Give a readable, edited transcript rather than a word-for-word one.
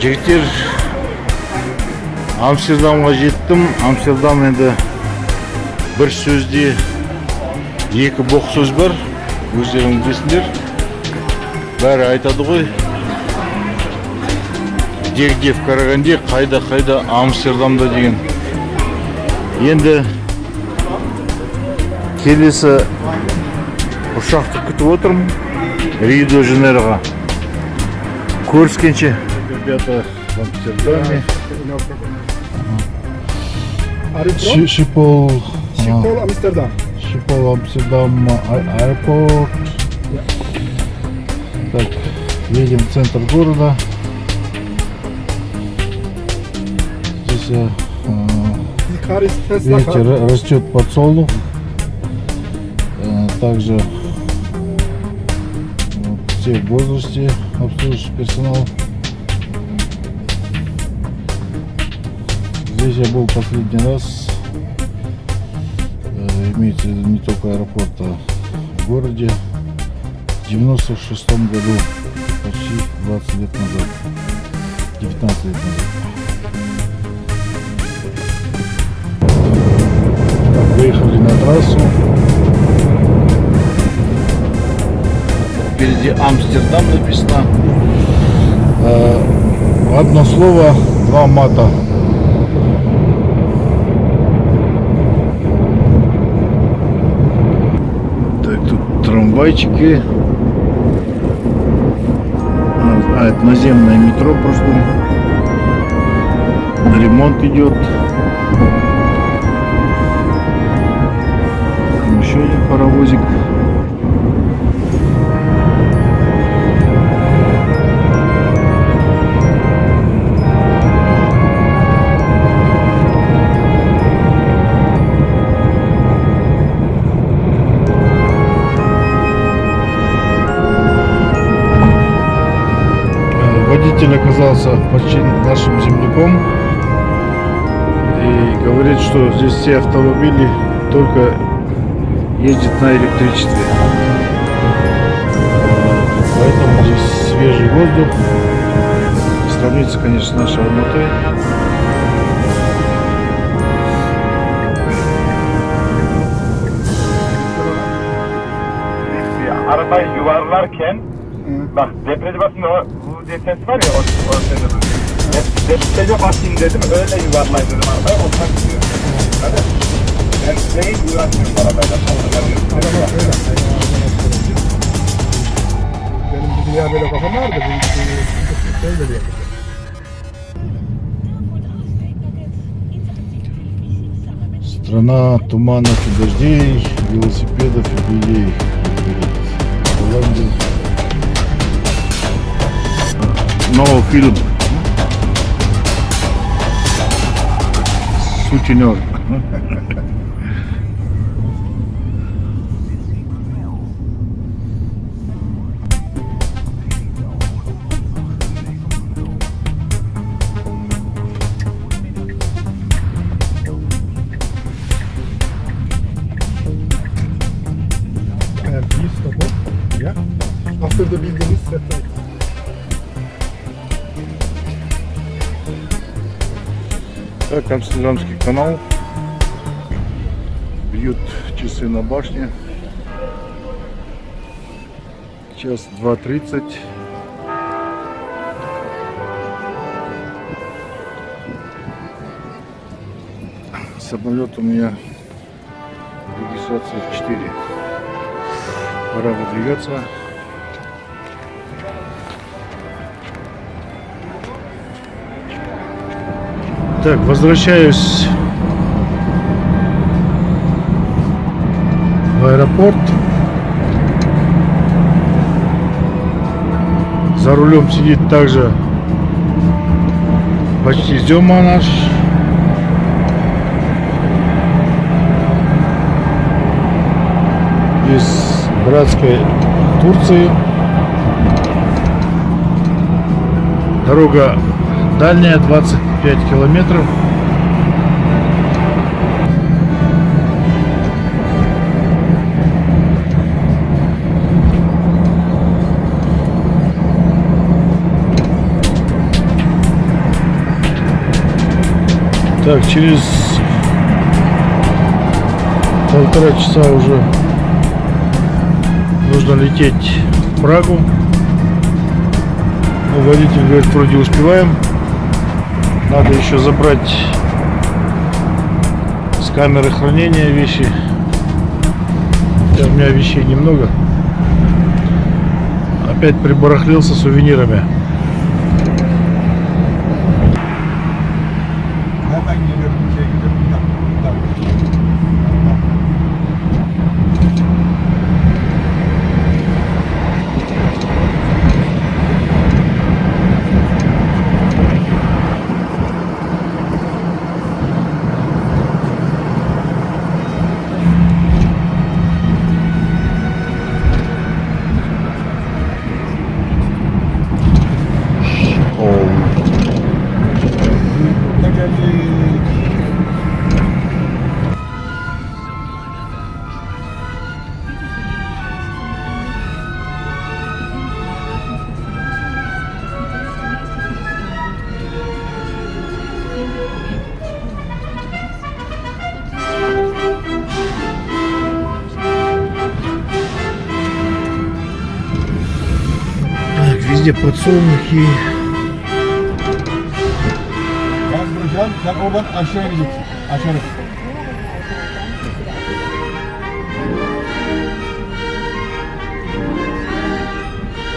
Жігіттер, Амстердамға жеттім. Амстердам енді бір сөзде екі боқ сөз бар. Өздерің білесіңдер. Бәрі айтады ғой. Дегдев қарағанде қайда Амстердамда деген. Енді келесі ұшақты күтіп отырмын. Рио-де-Жанейроға. Көріскенше. Ребята в Амстердаме. Шипол Амстердам. Шипол Амстердам аэропорт. Так, едем в центр города. Здесь видите, растет подсолнух. Также все в возрасте, обслуживающий персонал. Здесь я был последний раз, имеется в виду не только аэропорт, а в городе, в 96-м году, почти 20 лет назад, 19 лет назад. Выехали на трассу. Впереди Амстердам написано. Одно слово, два мата. Так, тут трамвайчики. Это наземное метро просто. Ремонт. ремонт идет. Еще один паровозик. Водитель оказался почти нашим земляком и говорит, что здесь все автомобили только ездят на электричестве. Поэтому здесь свежий воздух. Сравнится, конечно, с нашей Алматой. Arabayı yuvarlarken bak depreşe basın bu detes var ya o sene depreşe basayım dedim öyle yuvarlay dedim arabayı o tak gidiyor. Hadi. Ben neyi uğraşmıyorum arabayla. Benim bir dünya böyle kafam vardı. Böyle yapacağım. Страна туманов и дождей, велосипедов и людей. Голландия. Новый фильм. Сутенер. Ya. Asırda bildiğiniz sefer. Так, Амстердамский канал. Бьют часы на башне. Час 2:30. Самолет у меня регистрация 4. Пора выдвигаться. Так, возвращаюсь в аэропорт. За рулем сидит также почти Зёма наш. Из братской Турции. Дорога дальняя, 25 километров. Так, через полтора часа уже нужно лететь в Прагу. Но водитель говорит, вроде успеваем. Надо еще забрать с камеры хранения вещи. Хотя у меня вещей немного. Опять прибарахлился сувенирами. Hemen geliyorum. Везде подсолнухи. Yaz duracağım, sen oradan aşağı ineceksin. Aşağı.